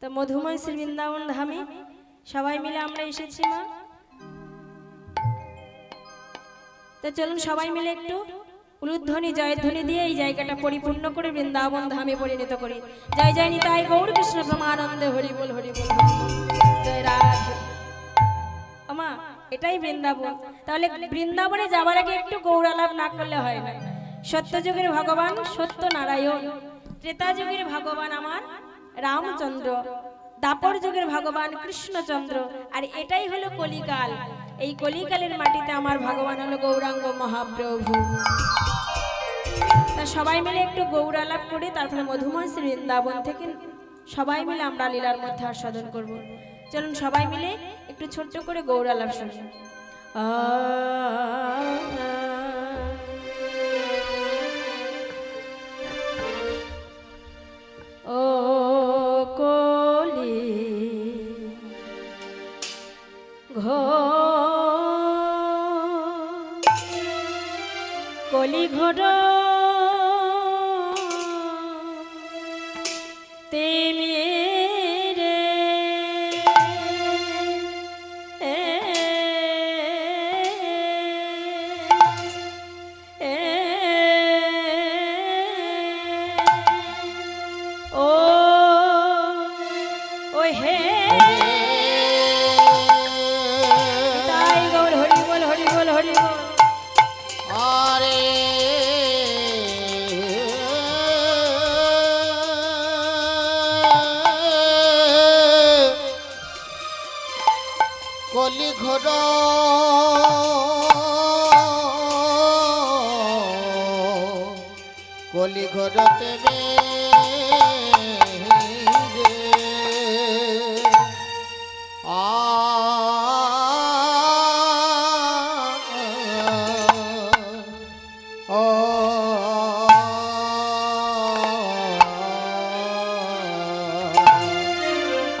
তো মধুময় শ্রী বৃন্দাবন ধামে সবাই মিলে আমরা এসেছি মা। তো চলুন সবাই মিলে একটু উলুধ্বনি জয়ধ্বনি দিয়ে এই জায়গাটা পরিপূর্ণ করে বৃন্দাবন ধামে পরিণত করি। জয় জয় নিতাই গৌর কৃষ্ণ প্রেমানন্দে হরি বল হরি বল। জয় রাধে। আমা এটাই বৃন্দাবন। তাহলে বৃন্দাবনে যাবার আগে একটু গৌরালাপ না করলে হয় না। সত্যযুগের ভগবান সত্যনারায়ণ, ত্রেতা যুগের ভগবান আমার রামচন্দ্র, দাপর যুগের ভগবান কৃষ্ণচন্দ্র, আর এটাই হলো কলিকাল। এই কলিকালের মাটিতে আমার ভগবান হলো গৌরাঙ্গ মহাপ্রভু। তা সবাই মিলে একটু গৌরালাপ করে তারপরে মধুময় শ্রী বৃন্দাবন থেকে সবাই মিলে আমরা লীলার মধ্যে আস্বাদন করব। চলুন সবাই মিলে একটু ছোট্ট করে গৌরালাপ শুনি। ও কলি কলি ঘোর তেমে রে ও ও হে তাই গৌর হরি বল হরি বল হরি বল। আরে কলি ঘোর কলি ঘোর তেমে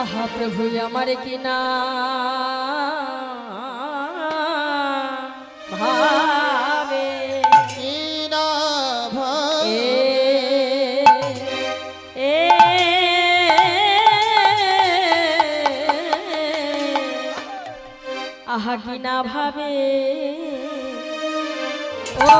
আহা প্রভু আমার কি না ভাবে কিনা ভাবে এ আহা কি না ভাবে ও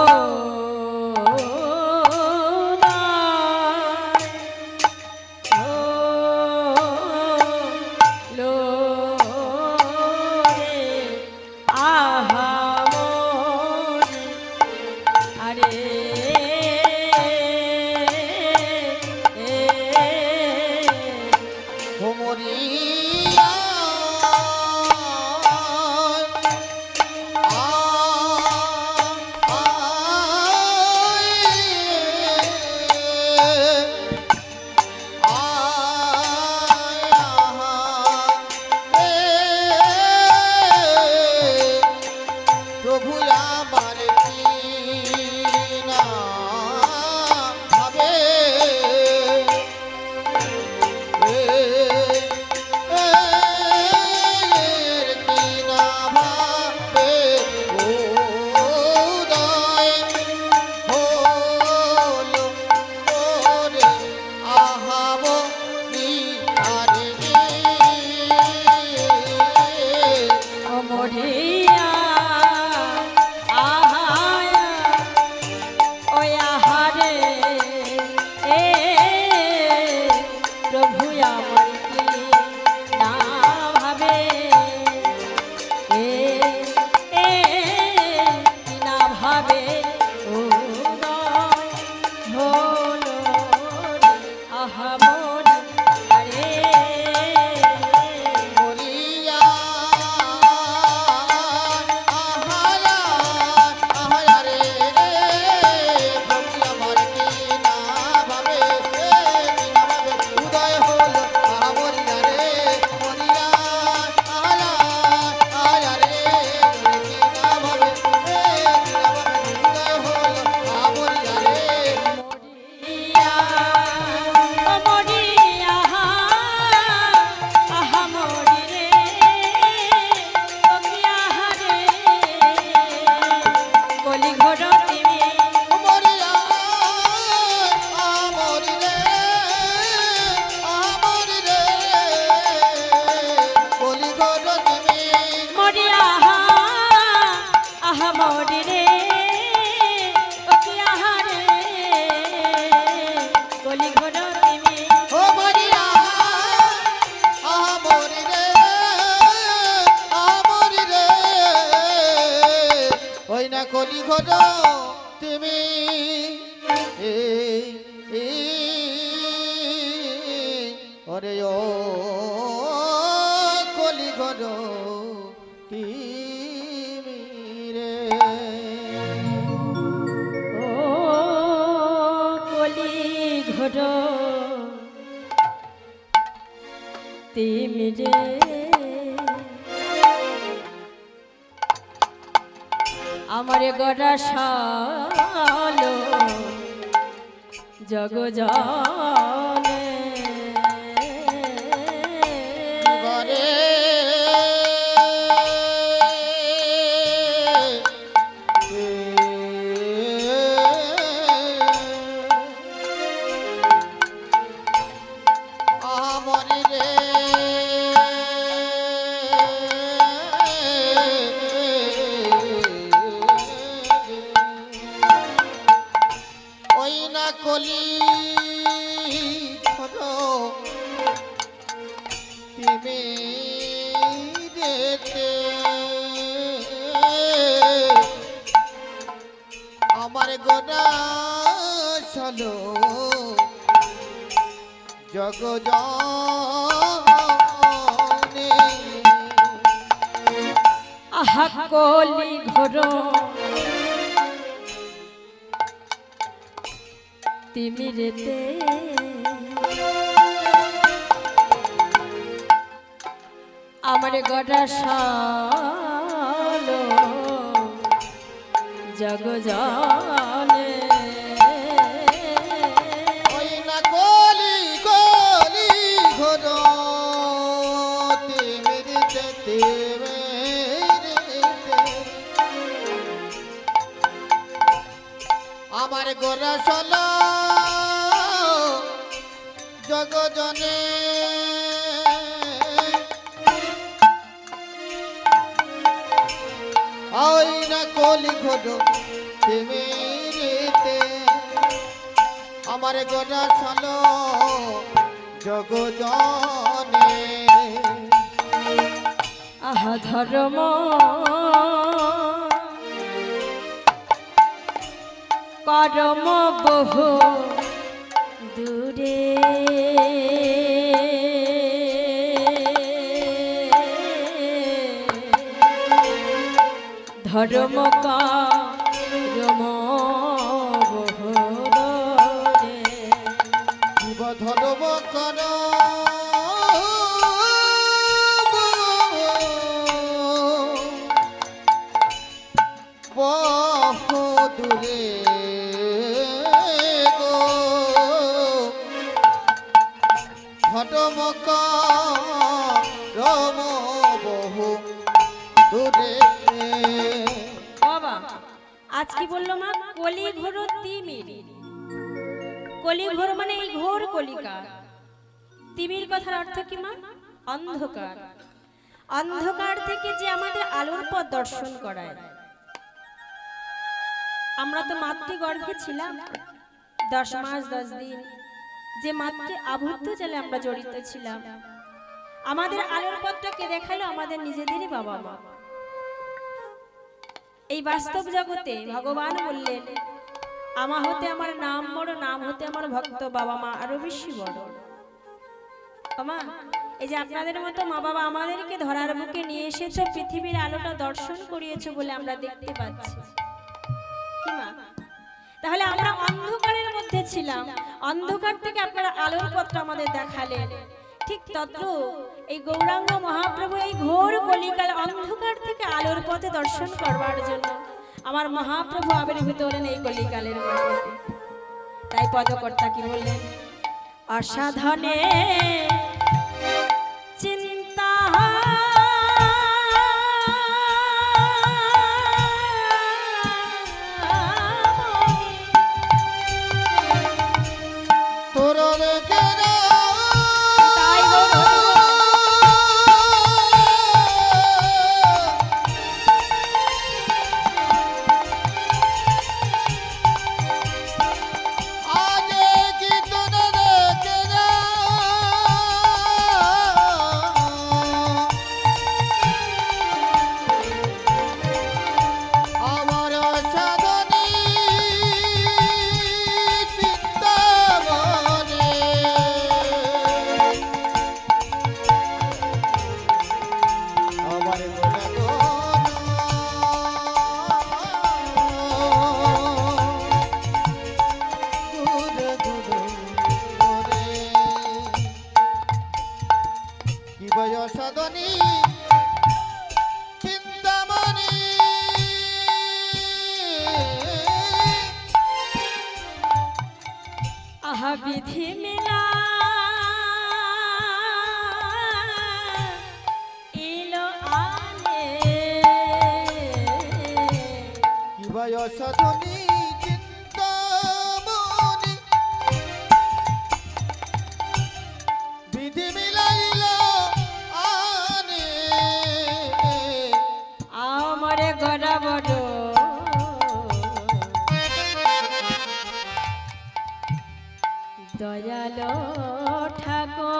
ঘর তুমি ওরে ও কলি ঘর তুমি রে ও কলি ঘর তিমি রে আমার গড়া শালো জগ জানে ঘরে আমরি রে ওই না কলি ঘর তুমি যেতে আমার গোনা চলো জগ জানে আহা কলি ঘর তিমি রেতে আমার গড়া শালো জগ জানে ওই না কলি কলি ঘর তিমির যেতে আমার গোরা চলা জগজনে ওই না কলি ঘর তিমিরিতে আমার গোরা চলো জগজনে আহা ধর্ম করম বহু দূরে ধর্ম করম বহু দূরে জীব ধর্ম কর বহু দূরে গো ধর্ম করম বহু দূরে বাবা আজ কি বললো মা কলি ঘোর তিমির কলি ঘোর মানে এই ঘোর কলিকা তিমির কথার অর্থ কি মা অন্ধকার অন্ধকার থেকে যে আমাদের আলোর পথ দর্শন করায় আমরা তো মাতৃগর্ভে ছিলাম 10 মাস 10 দিন যে মাতৃ আবদ্ধ জালে আমরা জড়িত ছিলাম আমাদের আলোর পথটাকে দেখালো আমাদের নিজেদেরই বাবা মা এই বাস্তব জগতে ভগবান বললেন আমা হতে আমার নাম বড় নাম হতে আমার ভক্ত বাবা মা আরো বেশি বড় আমা এই যে আপনাদের মতো মা বাবা আমাদেরকে ধরার বুকে নিয়ে এসেছো পৃথিবীর আলোটা দর্শন করিয়েছো বলে আমরা দেখতে পাচ্ছি কি মা তাহলে আমরা অন্ধকারের মধ্যে ছিলাম অন্ধকার থেকে আপনারা আলোর পথটা আমাদের দেখালেন ঠিক তদ্রূপ এই গৌরাঙ্গ মহাপ্রভু এই ঘোর কলিকাল অন্ধকার থেকে আলোর পথে দর্শন করবার জন্য আমার মহাপ্রভু আবির্ভূত হলেন এই কলিকালের মাটিতে তাই পদকর্তা কি বললেন অসাধনে চিন্তা তোর কেনা তাই গৌর আজে কি তোর কেনা বয় সাধনী চিন্তামণি আহা বিধি মিলা এলো আলে কি বয় সাধনী চিন্তামণি বিধি মিলাইল আনে আমারে গড়া বড় দয়ালো ঠাকুর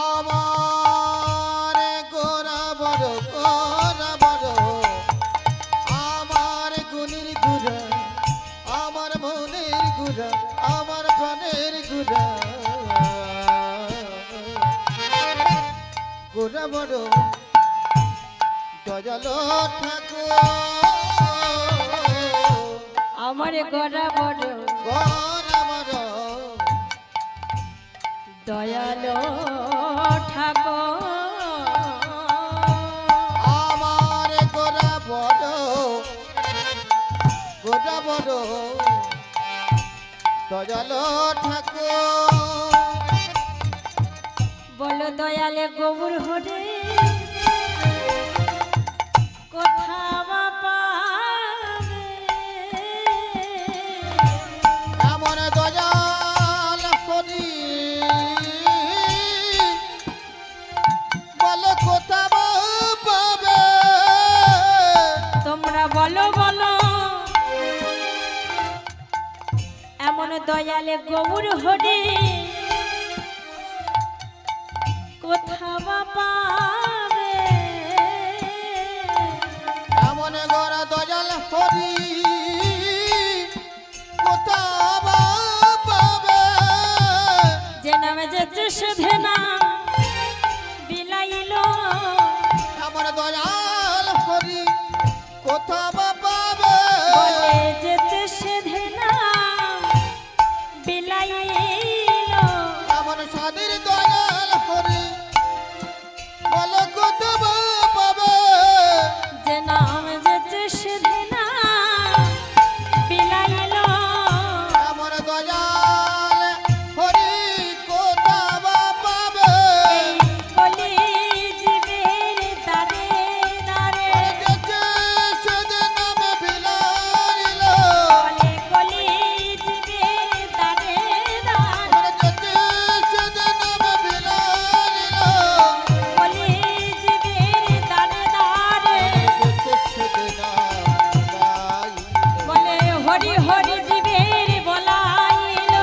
আমার গোরা বড় আমার গুণের গুড়া আমার মনের গুড়া আমার প্রাণের গুড়া গোরা বড় দয়ালো ঠাকুর আমারে গড়া বড় গোরা বড় দয়ালো ঠাকুর আমার গোরা বড় দয়ালো ঠাকুর বলো দয়ালে গৌর হরে কোথা বা পাবে এমন দয়াল করি বলো কোথা পাবে তোমরা বলো বলো এমন দয়ালে গৌর হরে কোথা বা পাবে এমন গোরা দয়াল করি কোথা পাবে যে নামে যে সুধে না বিলাইল এমন দয়াল করি কোথা পাবে বলে যে সুধে না বিলাইল এমন সাদের দয়াল করি বলো কোথা পাবে যে নাম যে সুধে না বিলাইল এমন দয়াল হরি কোথা পাবে এই কলি জীবের দারে দারে যেতে সেদিন নামে বিলাইল বলে কলি জীবের দারে দারে যেতে সেদিন নামে বিলাইল কলি জীবের দারে দারে যেতে সেদিন বিলাইল বলে হরি হরি জীবের বলাইল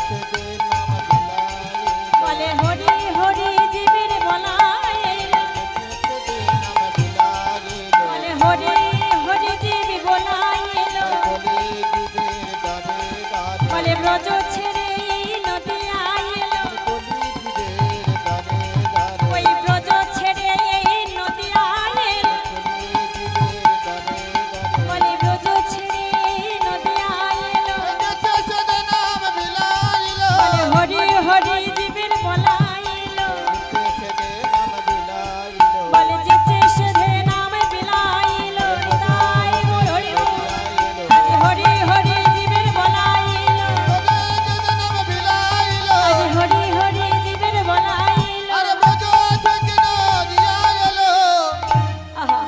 সেদিন নামে বিলাইল বলে হরি হরি জীবের বলাইল সেদিন নামে বিলাইল বলে হরি হরি জীব বলাইল বলি দিদের দারে দারে বলে ব্রজ ছেড়ে নদী আইল বলি দিদের দারে দারে ওই ব্রজ ছেড়ে নদী আইল বলে ব্রজ ছেড়ে নদী আইল বলে হরি হরি জীবের বলাইল বলে যেতে সেধে নামে বিলাইল হৃদয় মোর হরি বল। আজ হরি হরি জীবের বলাইল আজ হরি হরি জীবের বলাইল আহা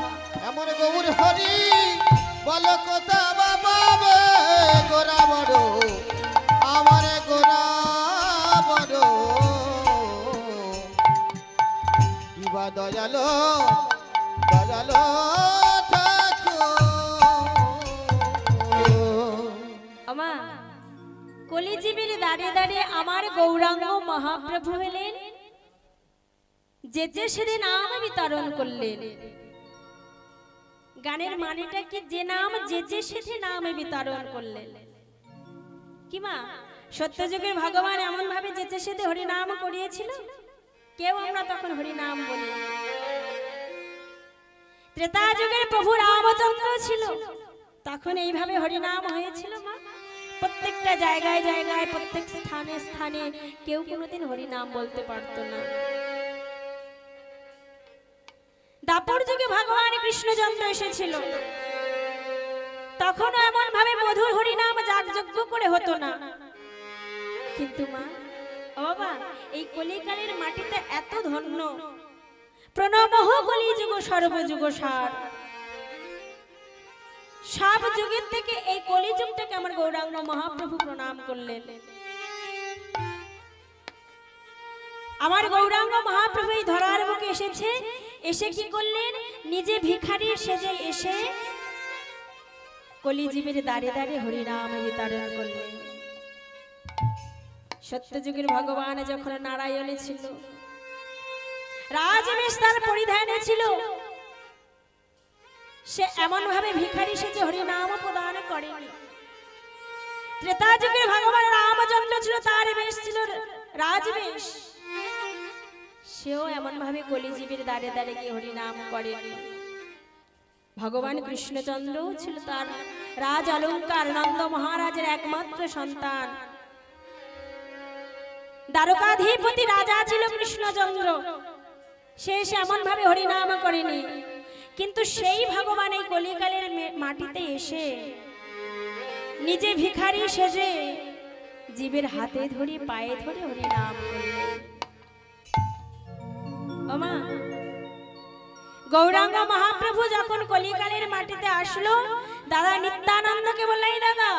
দয়ালো দয়ালো ঠাকুর আমা কলিজীবীর দাঁড়িয়ে দাঁড়িয়ে আমার গৌরাঙ্গ মহাপ্রভু হলেন যেতে সেদিন নাম বিতরণ করলেন। গানের মানেটা কি? যে নাম যেতে সেদিন নাম বিতরণ করলেন। কি মা সত্যযুগের ভগবান এমন ভাবে যেতে সেদে হরি নাম করিয়েছিল, কেউ আমরা তখন হরি নাম বলি। ত্রেতা যুগের প্রভু রামচন্দ্র ছিল, তখন এইভাবে হরি নাম হয়েছিল মা। প্রত্যেকটা জায়গায় জায়গায় প্রত্যেক স্থানে স্থানে কেউ কোনোদিন হরি নাম বলতে পারতো না। দাপর যুগে ভগবান কৃষ্ণচন্দ্র এসেছিল, তখন এমন ভাবে মধুর হরি নাম যাগযজ্ঞ করে হতো না। কিন্তু মা, ও বাবা, এই কলিকালের মাটিতে এত ধন্য, প্রণমঃ কলিযুগ সর্বযুগ সার। সব যুগের থেকে এই কলিযুগটাকে আমার গৌরাঙ্গ মহাপ্রভু প্রণাম করলেন। আমার গৌরাঙ্গ মহাপ্রভু এই ধরার বুকে এসেছে, এসে কি করলেন? নিজে ভিখারি সেজে এসে কলিজীবের দাঁড়ে দাঁড়ে হরিনাম বিতরণ করলেন। সত্যযুগের ভগবান যখন নারায়ণে ছিল, রাজবেশ তার পরিধানে ছিল, সে এমন ভাবে ভিখারি সেজে হরিনাম প্রদান করেনি। ত্রেতা যুগের ভগবান রামচন্দ্র ছিল, তার বেশ ছিল রাজবেশ, সেও এমন ভাবে কলিজীবের দাঁড়ে দাঁড়ে গিয়ে হরিনাম করেনি। ভগবান কৃষ্ণচন্দ্র ছিল তার রাজ অলঙ্কার নন্দ মহারাজের একমাত্র সন্তান। দ্বারকাধিপতি রাজা ছিল কৃষ্ণচন্দ্র, সে এমন ভাবে হরিনাম করেনি। কিন্তু সেই ভগবান এই কলিকালের মাটিতে এসে নিজে ভিখারি সেজে জীবের হাতে ধরে পায়ে ধরে হরিনাম করলেন। ওমা, গৌরাঙ্গ মহাপ্রভু যখন কলিকালের মাটিতে আসলো, দাদা নিত্যানন্দকে বললেন, দাদা,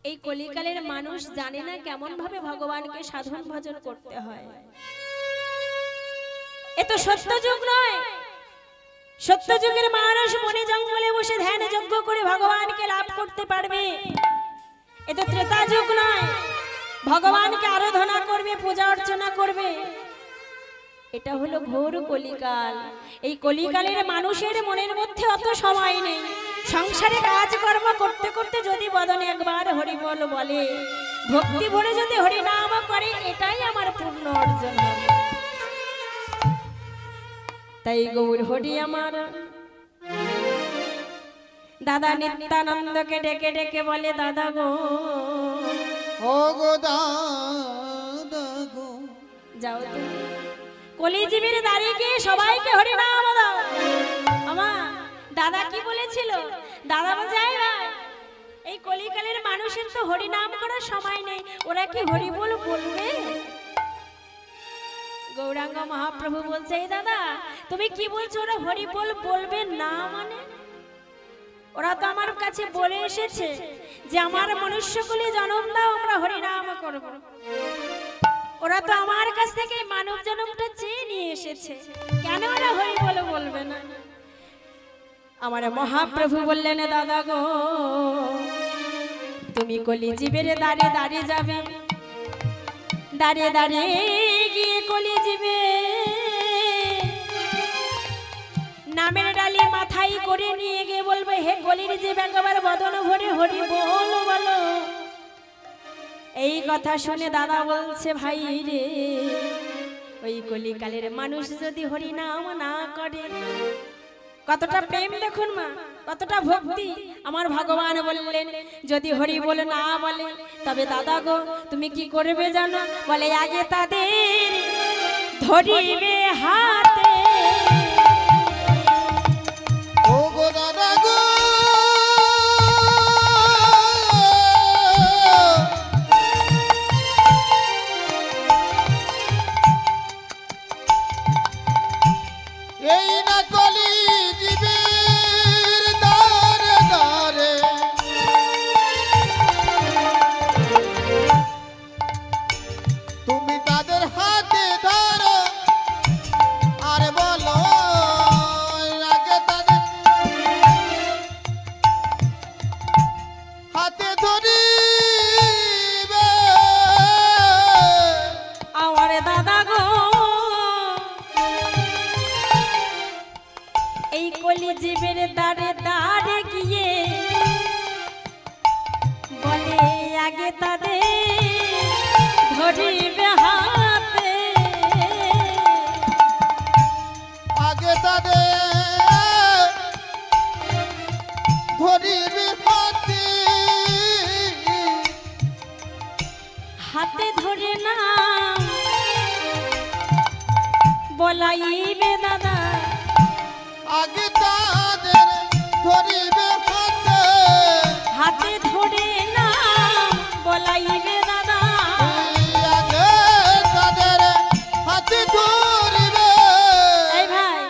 এই কলিকালের মানুষ জানে না কেমন ভাবে ভগবানকে সাধন ভজন করতে হয়। এ তো সত্য যুগ নয়, সত্য যুগের মানুষ বনে জঙ্গলে বসে ধ্যান যজ্ঞ করে ভগবানকে লাভ করতে পারবে। এ তো ত্রেতা যুগ নয়, ভগবানকে আরাধনা করবে, পূজা অর্চনা করবে। এটা হলো ঘোর কলিকাল। এই কলিকালের মানুষের মনের মধ্যে অত সময় নেই। সংসারে কাজকর্ম করতে করতে যদি বদনে একবার হরি বল বলে, ভক্তি ভরে যদি হরি নাম করে, এটাই আমার পূর্ণ অর্জন হবে। তাই গৌর হরি আমার দাদা নিত্যানন্দকে ডেকে ডেকে বলে, দাদা গো, ও গো দাদা গো, যাও তো কলিজীবের দাঁড়িয়ে গিয়ে সবাইকে হরি নাম দাও। আমার দাদা কি বলেছিল? দাদা বলছে, ভাই, এই কলিকালের মানুষের তো হরি নাম করার সময় নেই, ওরা কি হরি বল বলবে? গৌরাঙ্গ মহাপ্রভু বলছে, এই দাদা, তুমি কি বলছো? ওরা হরি বল বলবে না মানে? ওরা তো আমার কাছে বলে এসেছে যে আমার মনুষ্যকুলে জন্ম দাও, আমরা হরি নাম করব। ওরা তো আমার কাছ থেকে মানব জন্মটা চেয়ে নিয়ে এসেছে, কেন ওরা হরি বল বলবে না? আমার মহাপ্রভু বললেন, দাদা গো, তুমি কলিজীবের দাঁড়ে দাঁড়িয়ে যাবে, দাঁড়িয়ে দাঁড়িয়ে গিয়ে কলিজীবে নামের ডালি মাথায় করে নিয়ে গিয়ে বলবে, হে কলির জীব, একবার বদন ভরে হরি বল বলো। এই কথা শুনে দাদা বলছে, ভাই রে, ওই কলিকালের মানুষ যদি হরি নাম না করে, কতটা প্রেম দেখুন মা, কতটা ভক্তি। আমার ভগবান বললেন, যদি হরি বলে না বলে, তবে দাদা গো তুমি কি করবে জানো? বলে, আগে তাদের ধরিবে হাতে। ও গো দাদা গো, এই না কলি জীবের দারে দারে, তুমি তাদের হাতে ধরো আর বলো, আগে তাদের হাতে ধরিবে। আমার দাদা গো, এই কলিজীবের দাঁড়ে দাঁড়ে গিয়ে বলে, আগে তাদের ধরিবে হাতে। আগে তাদের ধরিবে হাতে। হাতে ধরে না বলাইবে দাদা, আগে তাদের ধরিবে হাতে, হাতে ধরে না বলাইবে দাদা। আগে তাদের হাতে ধরিবে। এই ভাই,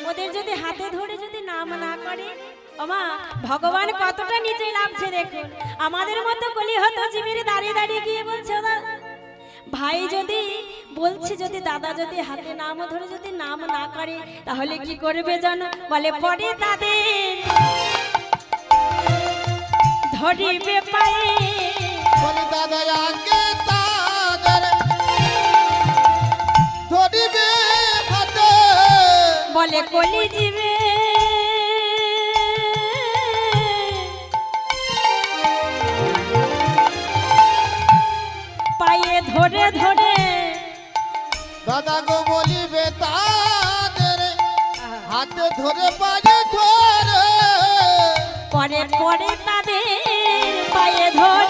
ওদের যদি হাতে ধরে যদি নাম না করে, ওমা ভগবান কতটা নিচে নামছে দেখুন। আমাদের মতো কলি হতো জীবের দাঁড়িয়ে দাঁড়িয়ে গিয়ে বলছে ওরা ভাই যদি বলছে যদি দাদা যদি হাতে নাম ধরে যদি নাম না করে তাহলে কি করবে জানো? বলে পরে তাদের ধরিবে পায়ে, বলে দাদা আগে তাদের ধরিবে হাতে, বলে কলি জীবে পায়ে ধরে ধরে দাদা গো বলিবে তাদের হাতে ধরে পায়ে ধরে, পরে পরে তাদের পায়ে ধরে